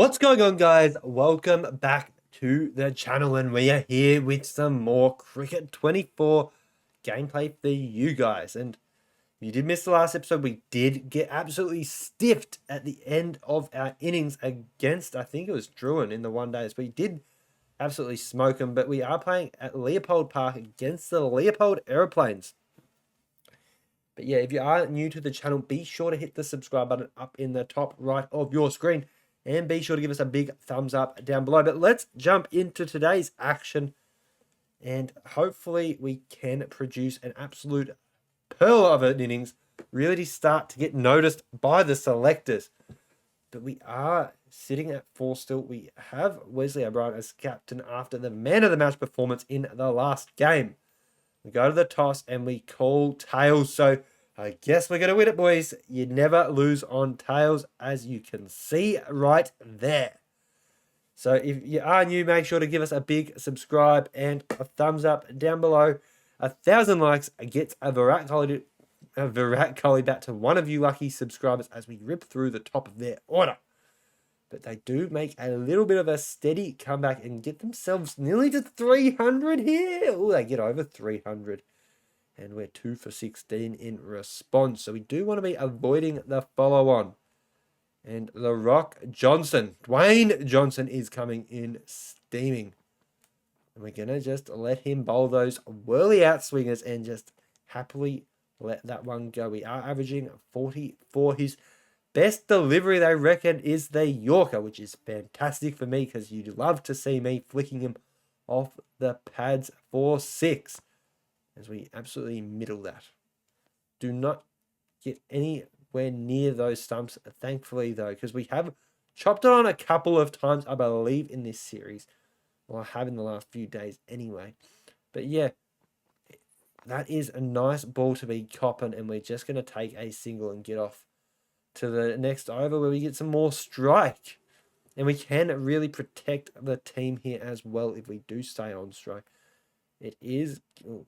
What's going on, guys? Welcome back to the channel, and we are here with some more Cricket 24 gameplay for you guys. And if you did miss the last episode, we did get absolutely stiffed at the end of our innings against, I think it was Druin in the one days. We did absolutely smoke them, but we are playing at Leopold Park against the Leopold Aeroplanes. But yeah, if you are new to the channel, be sure to hit the subscribe button up in the top right of your screen. And be sure to give us a big thumbs up down below. But let's jump into today's action. And hopefully we can produce an absolute pearl of an innings. Really start to get noticed by the selectors. But we are sitting at 4 still. We have Wesley O'Brien as captain after the man of the match performance in the last game. We go to the toss and we call tails. So I guess we're going to win it, boys. You never lose on tails, as you can see right there. So if you are new, make sure to give us a big subscribe and a thumbs up down below. 1,000 likes gets a Virat Kohli bat to one of you lucky subscribers as we rip through the top of their order. But they do make a little bit of a steady comeback and get themselves nearly to 300 here. Oh, they get over 300. And we're 2 for 16 in response. So we do want to be avoiding the follow-on. And the Rock Johnson, Dwayne Johnson, is coming in steaming. And we're going to just let him bowl those whirly out swingers and just happily let that one go. We are averaging 40 for his best delivery, they reckon, is the Yorker, which is fantastic for me because you'd love to see me flicking him off the pads for 6. As we absolutely middle that. Do not get anywhere near those stumps, thankfully, though, because we have chopped it on a couple of times, I believe, in this series. Well, I have in the last few days anyway. But yeah, that is a nice ball to be copping, and we're just going to take a single and get off to the next over where we get some more strike. And we can really protect the team here as well if we do stay on strike. It is... Ooh,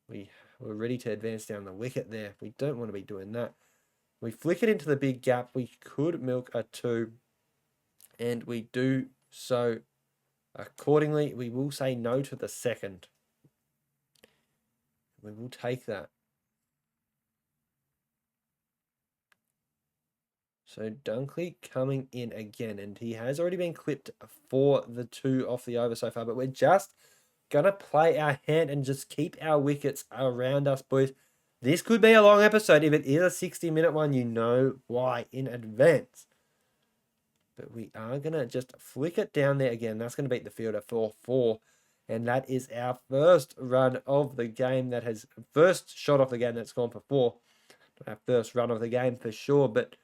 we're ready to advance down the wicket there. We don't want to be doing that. We flick it into the big gap. We could milk a 2. And we do so accordingly. We will say no to the second. We will take that. So Dunkley coming in again. And he has already been clipped for the 2 off the over so far. But we're just going to play our hand and just keep our wickets around us, boys. This could be a long episode. If it is a 60-minute one, you know why in advance. But we are going to just flick it down there again. That's going to beat the fielder for 4. And that is our first run of the game. First shot off the game that's gone for 4. Not our first run of the game for sure. But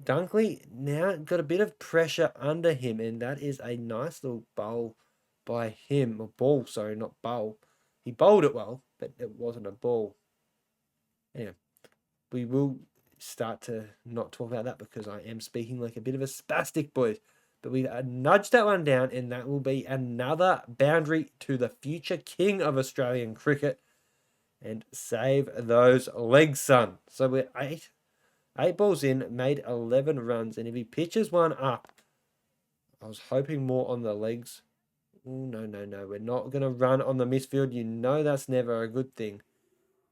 Dunkley now got a bit of pressure under him. And that is a nice little bowl by him. Or ball, sorry, not bowl. He bowled it well, but it wasn't a ball. Anyway, we will start to not talk about that because I am speaking like a bit of a spastic, boys. But we nudged that one down, and that will be another boundary to the future king of Australian cricket. And save those legs, son. So we're 8 balls in, made 11 runs. And if he pitches one up, I was hoping more on the legs. Oh, no. We're not going to run on the misfield. You know that's never a good thing.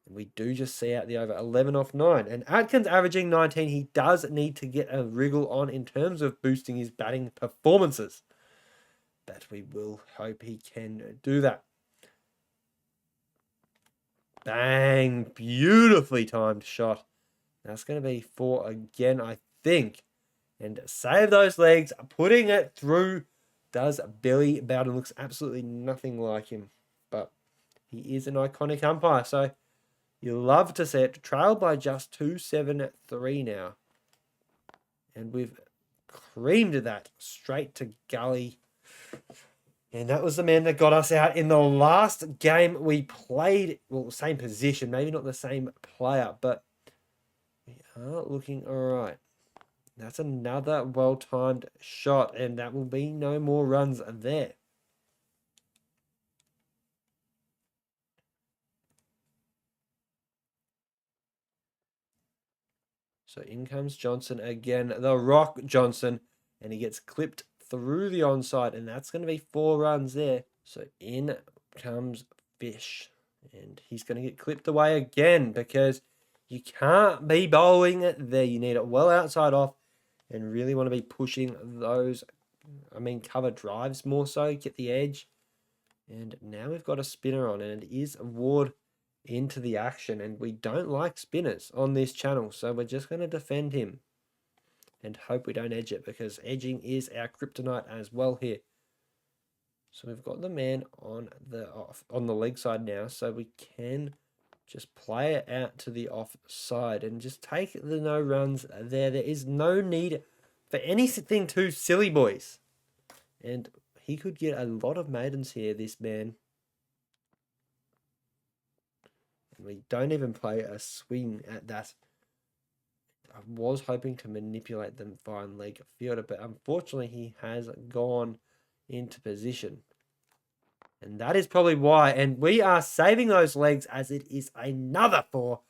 And we do just see out the over 11 off 9. And Atkins averaging 19. He does need to get a wriggle on in terms of boosting his batting performances. But we will hope he can do that. Bang. Beautifully timed shot. That's going to be 4 again, I think. And save those legs. Putting it through does Billy Bowden. Looks absolutely nothing like him. But he is an iconic umpire. So you love to see it. Trailed by just 273 now. And we've creamed that straight to gully. And that was the man that got us out in the last game we played. Well, same position, maybe not the same player, but we are looking all right. That's another well-timed shot, and that will be no more runs there. So in comes Johnson again. The Rock Johnson and he gets clipped through the onside, and that's going to be 4 runs there. So in comes Fish, and he's going to get clipped away again because you can't be bowling it there. You need it well outside off and really want to be pushing those, cover drives more so, get the edge. And now we've got a spinner on, and it is Ward into the action, and we don't like spinners on this channel, so we're just going to defend him and hope we don't edge it, because edging is our kryptonite as well here. So we've got the man on the leg side now, so we can just play it out to the offside and just take the no runs there. There is no need for anything too silly, boys. And he could get a lot of maidens here, this man. And we don't even play a swing at that. I was hoping to manipulate the fine leg fielder, but unfortunately he has gone into position. And that is probably why. And we are saving those legs, as it is another 4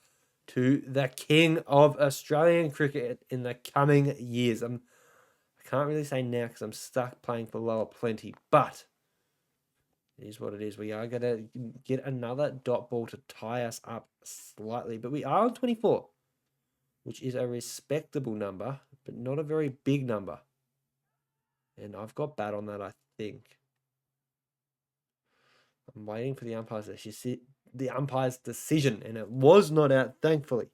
to the king of Australian cricket in the coming years. I can't really say now because I'm stuck playing for lower plenty, but it is what it is. We are going to get another dot ball to tie us up slightly, but we are on 24, which is a respectable number, but not a very big number. And I've got bat on that, I think. I'm waiting for the umpire's decision, and it was not out, thankfully.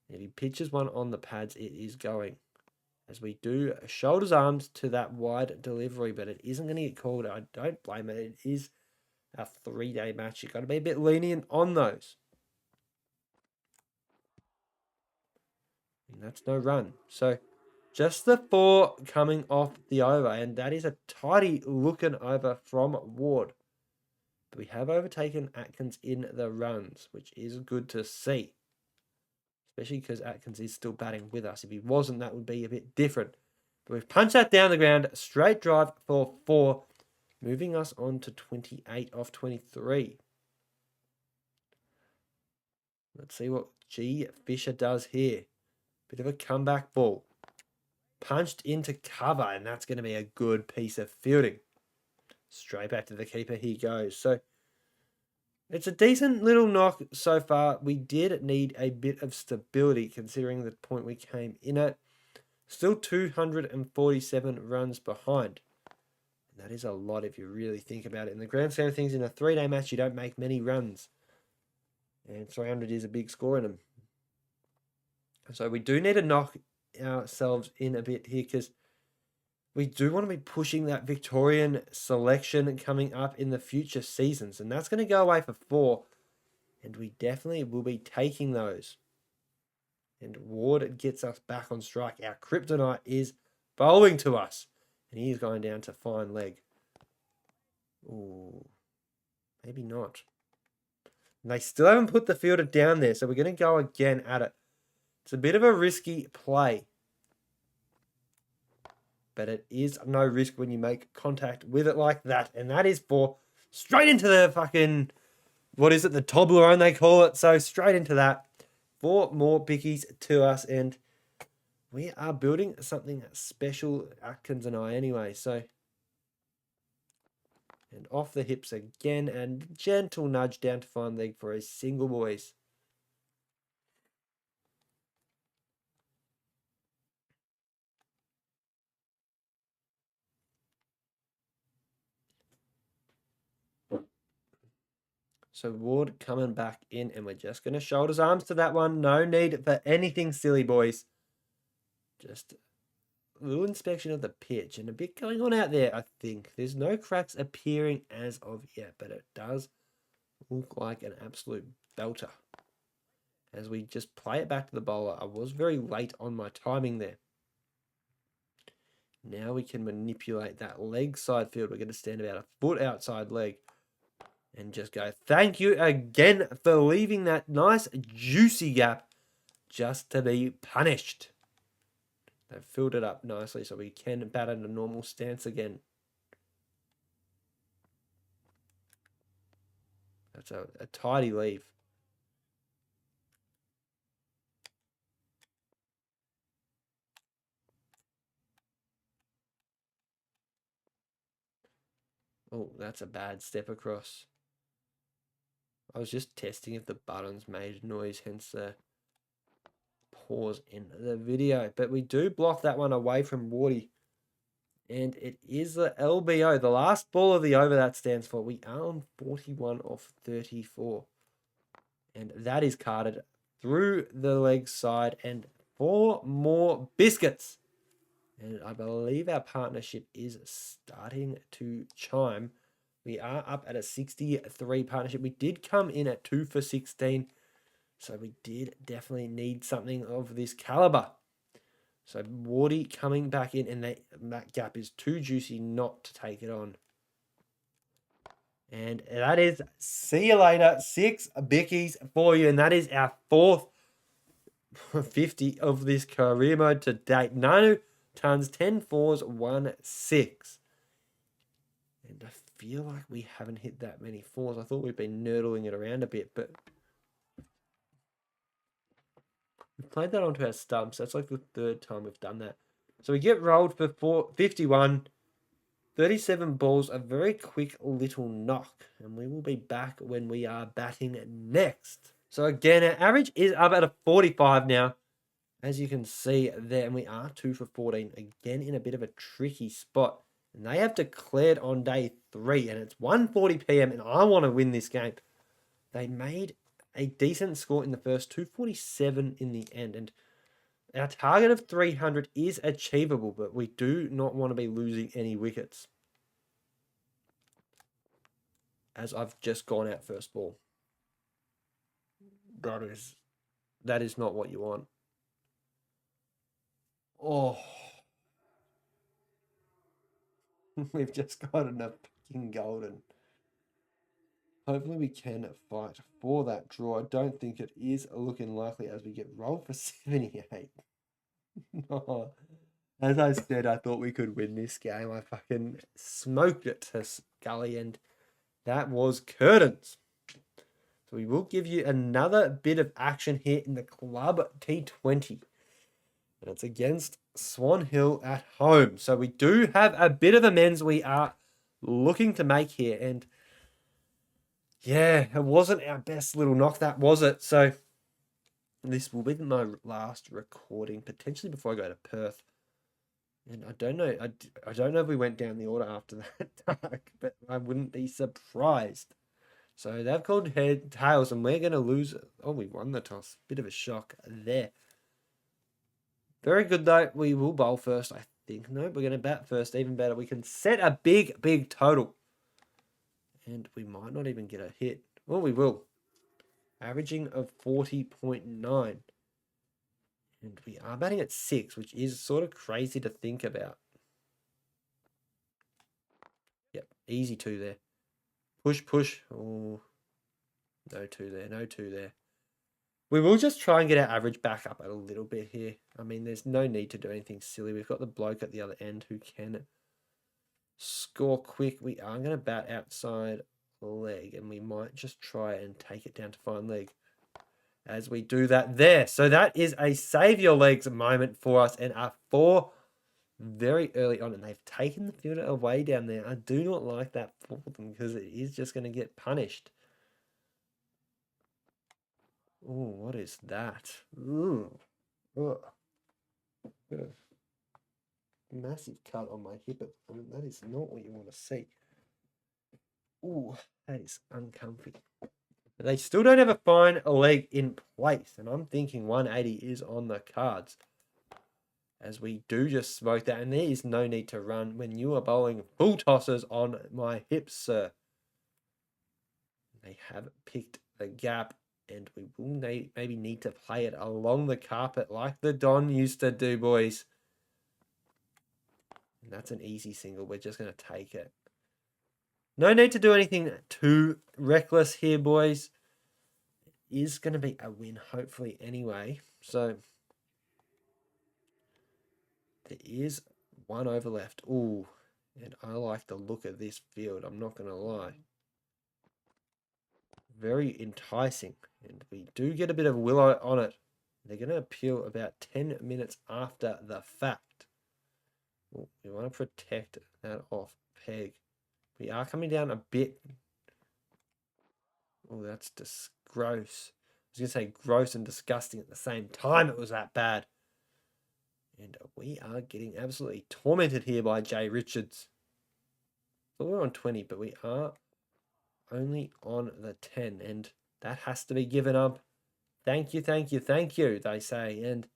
If he pitches one on the pads, it is going. As we do shoulders arms to that wide delivery, but it isn't going to get called. I don't blame it. It is a 3-day match. You've got to be a bit lenient on those. And that's no run. So just the 4 coming off the over, and that is a tidy looking over from Ward. But we have overtaken Atkins in the runs, which is good to see. Especially because Atkins is still batting with us. If he wasn't, that would be a bit different. But we've punched that down the ground. Straight drive for 4. Moving us on to 28 off 23. Let's see what G. Fisher does here. Bit of a comeback ball. Punched into cover, and that's going to be a good piece of fielding. Straight back to the keeper he goes. So it's a decent little knock so far. We did need a bit of stability considering the point we came in at. Still 247 runs behind. And that is a lot if you really think about it. In the grand scheme of things, in a 3-day match, you don't make many runs. And 300 is a big score in them. So we do need to knock ourselves in a bit here, because we do want to be pushing that Victorian selection coming up in the future seasons. And that's going to go away for 4. And we definitely will be taking those. And Ward gets us back on strike. Our kryptonite is bowling to us. And he is going down to fine leg. Ooh, maybe not. And they still haven't put the fielder down there. So we're going to go again at it. It's a bit of a risky play. But it is no risk when you make contact with it like that. And that is for straight into the fucking, what is it, the Toblerone they call it. So straight into that. 4 more bickies to us. And we are building something special, Atkins and I, anyway. So, and off the hips again. And gentle nudge down to fine leg for a single, boys. So Ward coming back in, and we're just going to shoulders arms to that one. No need for anything silly, boys. Just a little inspection of the pitch and a bit going on out there, I think. There's no cracks appearing as of yet, but it does look like an absolute belter. As we just play it back to the bowler. I was very late on my timing there. Now we can manipulate that leg side field. We're going to stand about a foot outside leg. And just go, thank you again for leaving that nice juicy gap just to be punished. They've filled it up nicely so we can bat in a normal stance again. That's a tidy leave. Oh, that's a bad step across. I was just testing if the buttons made noise, hence the pause in the video. But we do block that one away from Wardy. And it is the LBO, the last ball of the over that stands for. We are on 41 off 34. And that is carded through the leg side and 4 more biscuits. And I believe our partnership is starting to chime. We are up at a 63 partnership. We did come in at 2 for 16. So we did definitely need something of this caliber. So Wardy coming back in, and that gap is too juicy not to take it on. And that is, see you later, 6 bickies for you. And that is our 4th 50 of this career mode to date. 9 tons, 10 fours, 1 6. And I feel like we haven't hit that many fours. I thought we'd been nerdling it around a bit, but we've played that onto our stumps. That's like the 3rd time we've done that. So we get rolled for 51. 37 balls, a very quick little knock. And we will be back when we are batting next. So again, our average is up at a 45 now. As you can see there, and we are 2 for 14. Again, in a bit of a tricky spot. And they have declared on day 3, and it's 1:40 p.m. and I want to win this game. They made a decent score in the first, 247 in the end. And our target of 300 is achievable, but we do not want to be losing any wickets. As I've just gone out first ball. That is not what you want. Oh. We've just gotten a fucking golden. Hopefully we can fight for that draw. I don't think it is looking likely as we get rolled for 78. No. As I said, I thought we could win this game. I fucking smoked it to Scully, and that was curtains. So we will give you another bit of action here in the Club T20. And it's against Swan Hill at home. So we do have a bit of amends we are looking to make here. And yeah, it wasn't our best little knock, that was it. So this will be my last recording, potentially before I go to Perth. And I don't know. I don't know if we went down the order after that, Dark, but I wouldn't be surprised. So they've called head tails, and we're going to lose. Oh, we won the toss. Bit of a shock there. Very good, though. We will bowl first, I think. No, we're going to bat first. Even better. We can set a big, big total. And we might not even get a hit. Well, we will. Averaging of 40.9. And we are batting at 6, which is sort of crazy to think about. Yep, easy 2 there. Push, push. Oh, no 2 there. No 2 there. We will just try and get our average back up a little bit here. I mean, there's no need to do anything silly. We've got the bloke at the other end who can score quick. We are going to bat outside leg, and we might just try and take it down to fine leg as we do that there. So that is a save your legs moment for us, and a 4 very early on, and they've taken the fielder away down there. I do not like that for them because it is just going to get punished. Oh, what is that? Ooh. Ugh. Massive cut on my hip. I mean, that is not what you want to see. Ooh, that is uncomfy. But they still don't have a fine leg in place, and I'm thinking 180 is on the cards. As we do just smoke that, and there is no need to run when you are bowling full tosses on my hips, sir. They have picked the gap, and we will maybe need to play it along the carpet like the Don used to do, boys. And that's an easy single. We're just going to take it. No need to do anything too reckless here, boys. It is going to be a win, hopefully, anyway. So there is 1 over left. Ooh, and I like the look of this field. I'm not going to lie. Very enticing. And we do get a bit of willow on it. They're going to appeal about 10 minutes after the fact. Ooh, we want to protect that off peg. We are coming down a bit. Oh, that's just gross. I was going to say gross and disgusting at the same time. It was that bad. And we are getting absolutely tormented here by Jay Richards. So we're on 20, but we are only on the 10. And that has to be given up. Thank you, thank you, thank you, they say. And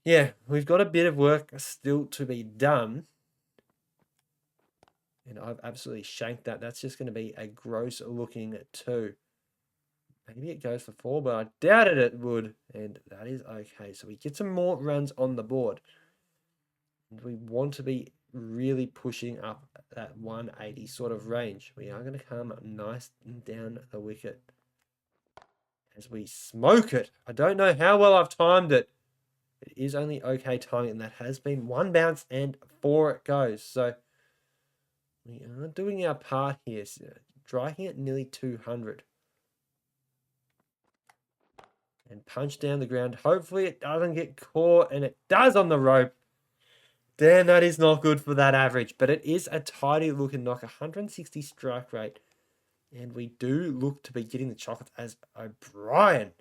yeah, we've got a bit of work still to be done. And I've absolutely shanked that. That's just going to be a gross looking 2. Maybe it goes for 4, but I doubted it would. And that is okay. So we get some more runs on the board. And we want to be really pushing up that 180 sort of range. We are going to come nice and down the wicket as we smoke it. I don't know how well I've timed it. It is only okay timing, and that has been 1 bounce and 4 it goes. So we are doing our part here, striking at nearly 200. And punch down the ground. Hopefully it doesn't get caught, and it does on the rope. Damn, that is not good for that average, but it is a tidy looking knock, 160 strike rate. And we do look to be getting the chocolates as O'Brien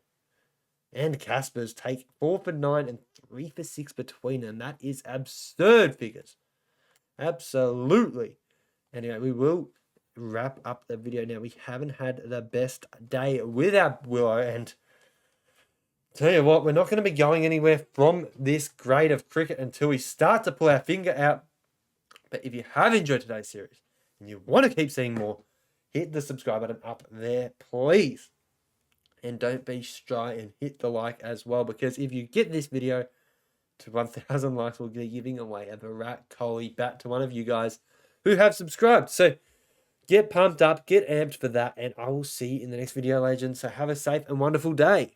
and Caspers take 4 for 9 and 3 for 6 between them. That is absurd figures. Absolutely. Anyway, we will wrap up the video now. We haven't had the best day with our Willow, and tell you what, we're not going to be going anywhere from this grade of cricket until we start to pull our finger out. But if you have enjoyed today's series and you want to keep seeing more, hit the subscribe button up there, please. And don't be shy and hit the like as well, because if you get this video to 1,000 likes, we'll be giving away a Virat Kohli bat to one of you guys who have subscribed. So get pumped up, get amped for that, and I will see you in the next video, legends. So have a safe and wonderful day.